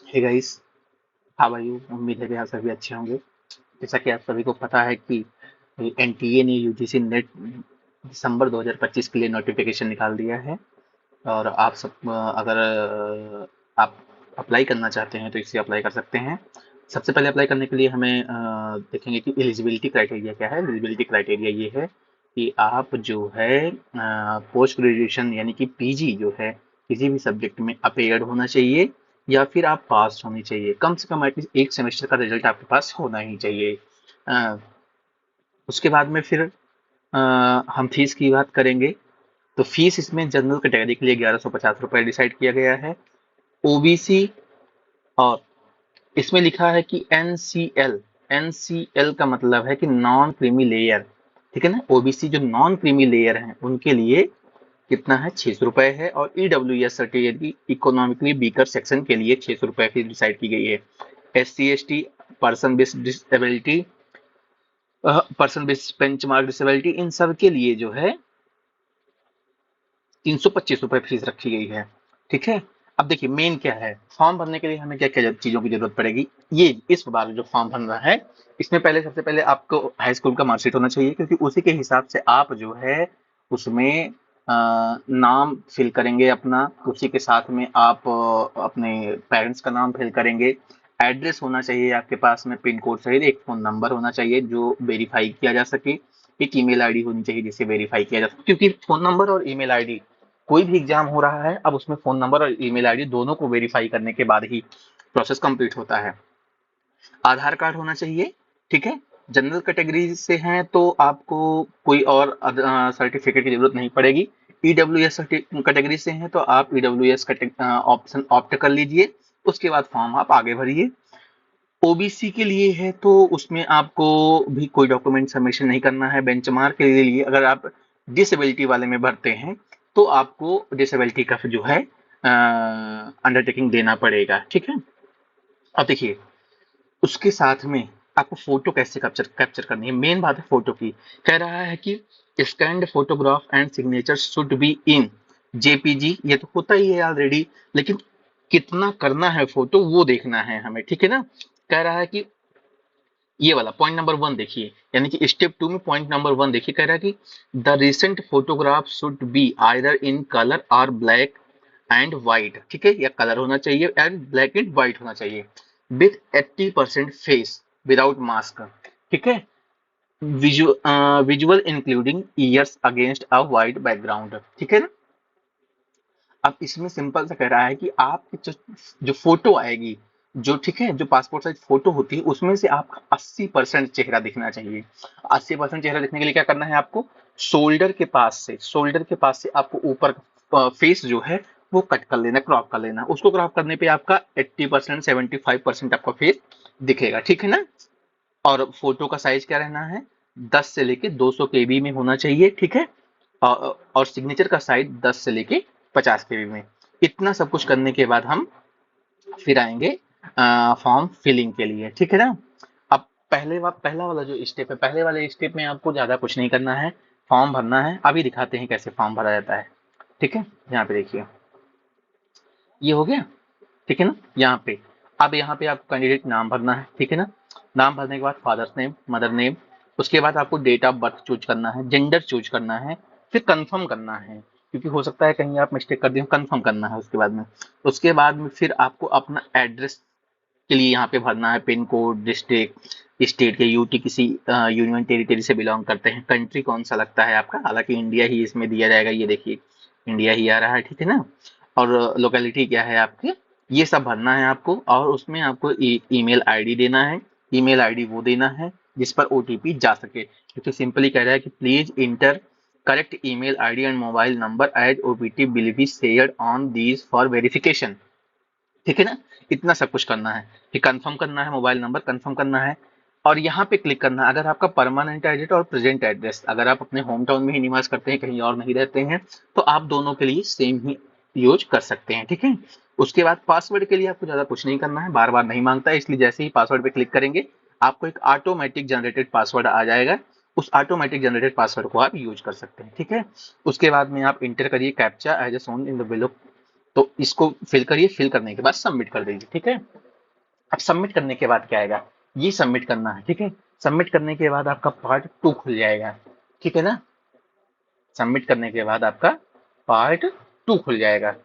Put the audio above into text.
Hey guys, how are you? उम्मीद है कि आप सभी अच्छे होंगे। जैसा कि आप सभी को पता है कि एनटीए ने यूजीसी नेट दिसंबर 2025 के लिए नोटिफिकेशन निकाल दिया है। और आप सब अगर आप अप्लाई करना चाहते हैं तो इसे अप्लाई कर सकते हैं। सबसे पहले अप्लाई करने के लिए हमें देखेंगे कि एलिजिबिलिटी क्राइटेरिया क्या है। एलिजिबिलिटी क्राइटेरिया ये है कि आप जो है पोस्ट ग्रेजुएशन यानी कि पीजी जो है किसी भी सब्जेक्ट में अपेयर्ड होना चाहिए, या फिर आप पास होनी चाहिए। कम से कम एटलीस्ट एक सेमेस्टर का रिजल्ट आपके पास होना ही चाहिए। अ, उसके बाद में फिर हम फीस की बात करेंगे। तो फीस इसमें जनरल कैटेगरी के लिए 1150 रुपये डिसाइड किया गया है। ओबीसी, और इसमें लिखा है कि एनसीएल। एनसीएल का मतलब है कि नॉन क्रीमी लेयर। ठीक है ना। ओबीसी जो नॉन क्रीमी लेयर हैं उनके लिए कितना है, 600 रुपये है। और EWS certificate economically weaker section के लिए 600 रुपये फीस डिसाइड की गई है। S C S T, person based disability, person based benchmark disability, इन सब के लिए जो है 325 रुपये फीस रखी गई है। ठीक है। अब देखिए मेन क्या है, फॉर्म भरने के लिए हमें क्या क्या चीजों की जरूरत पड़ेगी। ये इस बार जो फॉर्म भर रहा है इसमें पहले सबसे पहले आपको हाई स्कूल का मार्कशीट होना चाहिए, क्योंकि उसी के हिसाब से आप जो है उसमें नाम फिल करेंगे अपना। उसी के साथ में आप अपने पेरेंट्स का नाम फिल करेंगे। एड्रेस होना चाहिए आपके पास में, पिन कोड सहित एक फोन नंबर होना चाहिए जो वेरीफाई किया जा सके। एक ईमेल आईडी होनी चाहिए जिसे वेरीफाई किया जा सके, क्योंकि फोन नंबर और ईमेल आईडी, कोई भी एग्जाम हो रहा है अब उसमें फोन नंबर और ईमेल आईडी दोनों को वेरीफाई करने के बाद ही प्रोसेस कंप्लीट होता है। आधार कार्ड होना चाहिए। ठीक है। जनरल कैटेगरी से हैं तो आपको कोई और सर्टिफिकेट की जरूरत नहीं पड़ेगी। ईडब्ल्यूएस कैटेगरी से हैं तो आप ईडब्ल्यूएस ऑप्शन ऑप्ट कर लीजिए। उसके बाद फॉर्म आप आगे भरिए। ओबीसी के लिए है तो उसमें आपको भी कोई डॉक्यूमेंट सबमिशन नहीं करना है। बेंचमार्क के लिए अगर आप डिसेबिलिटी वाले में भरते हैं तो आपको डिसेबिलिटी का जो है अंडरटेकिंग देना पड़ेगा। ठीक है। अब देखिए उसके साथ में आपको फोटो कैसे कैप्चर कैप्चर करनी है। मेन बात है फोटो की। कह रहा है कि scanned photograph and signature should be in JPG. ये तो होता ही है ऑलरेडी, लेकिन कितना करना है फोटो वो देखना है हमें। ठीक है ना। कह रहा है कि ये वाला पॉइंट नंबर 1 देखिए, यानी कि स्टेप 2 में पॉइंट नंबर 1 देखिए। कह रहा है कि the recent photograph should be either in colour और ब्लैक एंड व्हाइट। ठीक है, या कलर होना चाहिए एंड ब्लैक एंड व्हाइट होना चाहिए, विथ 80% फेस विदाउट मास्क। ठीक है। Visual including years against a white background. ठीक है ना। अब इसमें सिंपल सा कह रहा है कि आपकी जो फोटो आएगी, जो ठीक है जो पासपोर्ट साइज फोटो होती है उसमें से आपका 80% चेहरा दिखना चाहिए। 80% चेहरा दिखने के लिए क्या करना है आपको, शोल्डर के पास से आपको ऊपर फेस जो है वो कट कर लेना, क्रॉप कर लेना। उसको क्रॉप करने पे आपका 80% 75% आपका फेस दिखेगा। ठीक है ना। और फोटो का साइज क्या रहना है, 10 से लेके 200 केबी में होना चाहिए। ठीक है। और सिग्नेचर का साइज 10 से लेके 50 केबी में। इतना सब कुछ करने के बाद हम फिर आएंगे फॉर्म फिलिंग के लिए। ठीक है ना। अब पहला वाला जो स्टेप है, पहले वाले स्टेप में आपको ज्यादा कुछ नहीं करना है, फॉर्म भरना है। अभी दिखाते हैं कैसे फॉर्म भरा जाता है। ठीक है। यहाँ पे देखिए ये हो गया। ठीक है ना। यहाँ पे आपको कैंडिडेट नाम भरना है। ठीक है ना। नाम भरने के बाद फादर्स नेम, मदर नेम, उसके बाद आपको डेट ऑफ बर्थ चूज करना है, जेंडर चूज करना है, फिर कंफर्म करना है, क्योंकि हो सकता है कहीं आप मिस्टेक कर दें, कंफर्म करना है उसके बाद में फिर आपको अपना एड्रेस के लिए यहाँ पे भरना है, पिन कोड, डिस्ट्रिक्ट, स्टेट के यूटी किसी यूनियन टेरिटरी से बिलोंग करते हैं, कंट्री कौन सा लगता है आपका, हालांकि इंडिया ही इसमें दिया जाएगा। ये देखिए इंडिया ही आ रहा है। ठीक है ना। और लोकेलिटी क्या है आपकी, ये सब भरना है आपको। और उसमें आपको ईमेल आईडी देना है। ईमेल आईडी वो देना है जिस पर ओटीपी जा सके, क्योंकि सिंपली कह रहा है कि please enter correct email ID and mobile number as OTP will be shared on these for verification. ठीक है ना। इतना सब कुछ करना है कि कंफर्म करना है, मोबाइल नंबर कंफर्म करना है, और यहाँ पे क्लिक करना है अगर आपका परमानेंट एड्रेस और प्रेजेंट एड्रेस, अगर आप अपने होम टाउन में ही निवास करते हैं, कहीं और नहीं रहते हैं, तो आप दोनों के लिए सेम ही यूज कर सकते हैं। ठीक है। उसके बाद पासवर्ड के लिए आपको ज्यादा कुछ नहीं करना है, बार बार नहीं मांगता है, इसलिए जैसे ही पासवर्ड पे क्लिक करेंगे आपको एक ऑटोमेटिक जनरेटेड पासवर्ड आ जाएगा। उस ऑटोमेटिक जनरेटेड पासवर्ड को आप यूज कर सकते हैं। ठीक है। उसके बाद में आप इंटर करिए captcha as a shown in the below तो इसको फिल करिए, फिल करने के बाद सबमिट कर दीजिए, ठीक है। अब सबमिट करने के बाद क्या आएगा, ये सबमिट करना है, ठीक है। सबमिट करने के बाद आपका पार्ट 2 खुल जाएगा, ठीक है ना। सबमिट करने के बाद आपका पार्ट 2 खुल जाएगा।